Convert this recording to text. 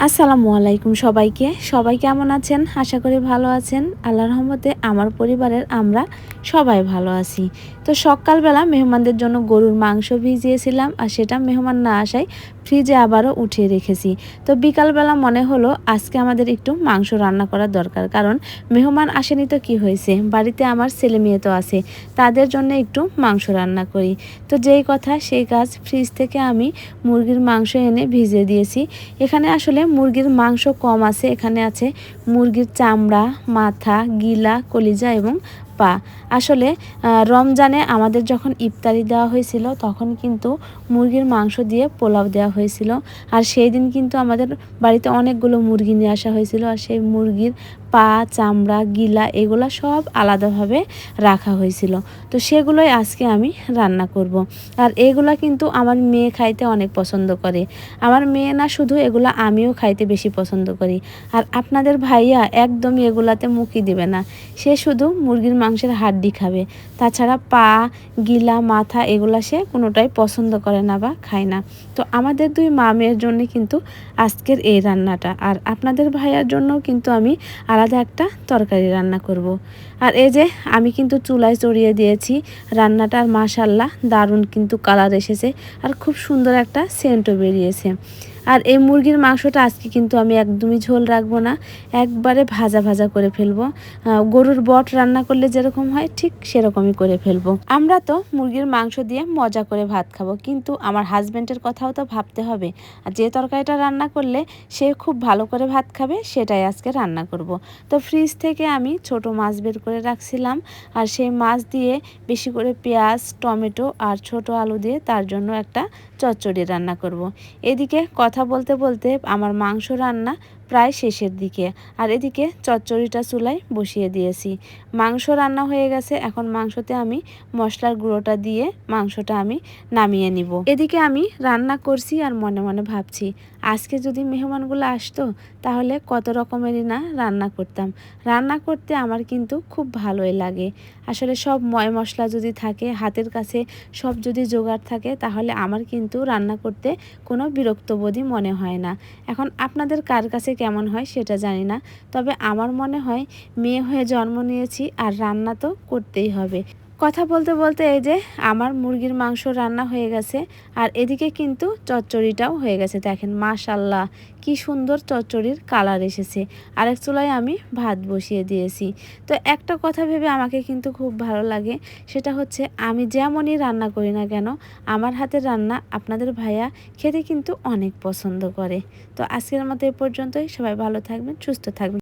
আসসালামু আলাইকুম সবাই কেমন আছেন? আশা করি ভালো আছেন। আল্লাহর রহমতে আমার পরিবারের আমরা সবাই ভালো আছি। তো সকালবেলা মেহমানদের জন্য গরুর মাংস ভিজিয়েছিলাম, আর সেটা মেহমান না আসায় ফ্রিজে আবারও উঠিয়ে রেখেছি। তো বিকালবেলা মনে হলো আজকে আমাদের একটু মাংস রান্না করা দরকার, কারণ মেহমান আসেনি তো কি হয়েছে, বাড়িতে আমার ছেলে মেয়ে তো আছে, তাদের জন্য একটু মাংস রান্না করি। তো যেই কথা সেই কাজ, ফ্রিজ থেকে আমি মুরগির মাংস এনে ভিজিয়ে দিয়েছি। এখানে আসলে মুরগির মাংস কম আছে, এখানে আছে মুরগির চামড়া, মাথা, গিলা, কলিজা এবং পা। আসলে রমজানে আমাদের যখন ইফতারি দেওয়া হয়েছিল তখন কিন্তু মুরগির মাংস দিয়ে পোলাও দেওয়া হয়েছিল, আর সেই দিন কিন্তু আমাদের বাড়িতে অনেকগুলো মুরগি নিয়ে আসা হয়েছিল, আর সেই মুরগির পা, চামড়া, গিলা এগুলো সব আলাদাভাবে রাখা হয়েছিল। তো সেগুলোই আজকে আমি রান্না করব। আর এগুলা কিন্তু আমার মেয়ে খাইতে অনেক পছন্দ করে। আমার মেয়ে না শুধু, এগুলা আমিও খাইতে বেশি পছন্দ করি। আর আপনাদের ভাইয়া একদমই এগুলাতে মুখই দিবে না, সে শুধু মুরগির মাংসের হাড্ডি খাবে। তাছাড়া পা, গিলা, মাথা এগুলা সে কোনোটাই পছন্দ করে না বা খায় না। তো আমাদের দুই মা মেয়ের জন্য কিন্তু আজকের এই রান্নাটা, আর আপনাদের ভাইয়ার জন্যও কিন্তু আমি আলাদা একটা তরকারি রান্না করব। আর এই যে আমি কিন্তু চুলায় চড়িয়ে দিয়েছি রান্নাটা, আর মাশাল্লাহ দারুণ কিন্তু কালার এসেছে, আর খুব সুন্দর একটা সেন্টও বেরিয়েছে। আর এই মুরগির মাংসটা আজকে কিন্তু আমি একদমই ঝোল রাখবো না, একবারে ভাজা ভাজা করে ফেলবো। গরুর বট রান্না করলে যেরকম হয় ঠিক সেরকমই করে ফেলবো। আমরা তো মুরগির মাংস দিয়ে মজা করে ভাত খাবো, কিন্তু আমার হাজব্যান্ডের কথাও তো ভাবতে হবে। আর যে তরকারিটা রান্না করলে সে খুব ভালো করে ভাত খাবে সেটাই আজকে রান্না করব। তো ফ্রিজ থেকে আমি ছোট মাছ বের করে রাখছিলাম, আর সেই মাছ দিয়ে বেশি করে পেঁয়াজ, টমেটো আর ছোট আলু দিয়ে তার জন্য একটা চচ্চড়ি রান্না করব। এদিকে কথা বলতে বলতে আমার মাংস রান্না প্রায় শেষের দিকে, আর এদিকে চচ্চড়িটা চুলায় বসিয়ে দিয়েছি। মাংস রান্না হয়ে গেছে, এখন মাংসতে আমি মশলার গুঁড়োটা দিয়ে মাংসটা আমি নামিয়ে নিব। এদিকে আমি রান্না করছি আর মনে মনে ভাবছি আজকে যদি মেহমানগুলো আসতো তাহলে কত রকমেরই না রান্না করতাম। রান্না করতে আমার কিন্তু খুব ভালোই লাগে। আসলে সব ময় মশলা যদি থাকে হাতের কাছে, সব যদি জোগাড় থাকে, তাহলে আমার কিন্তু রান্না করতে কোনো বিরক্তবোধই মনে হয় না। এখন আপনাদের কার কাছে কেমন হয় সেটা জানি না, তবে আমার মনে হয় মেয়ে হয়ে জন্ম নিয়েছি আর রান্না তো করতেই হবে। কথা বলতে বলতে এই যে আমার মুরগির মাংস রান্না হয়ে গেছে, আর এদিকে কিন্তু চচ্চড়িটাও হয়ে গেছে। দেখেন মাশাল্লাহ কি সুন্দর চচ্চড়ির কালার এসেছে। আরেক চুলায় আমি ভাত বসিয়ে দিয়েছি। তো একটা কথা ভেবে আমাকে কিন্তু খুব ভালো লাগে, সেটা হচ্ছে আমি যেমনই রান্না করি না কেন আমার হাতের রান্না আপনাদের ভাইয়া খেতে কিন্তু অনেক পছন্দ করে। তো আজকের মতো এ পর্যন্তই, সবাই ভালো থাকবেন, সুস্থ থাকবেন।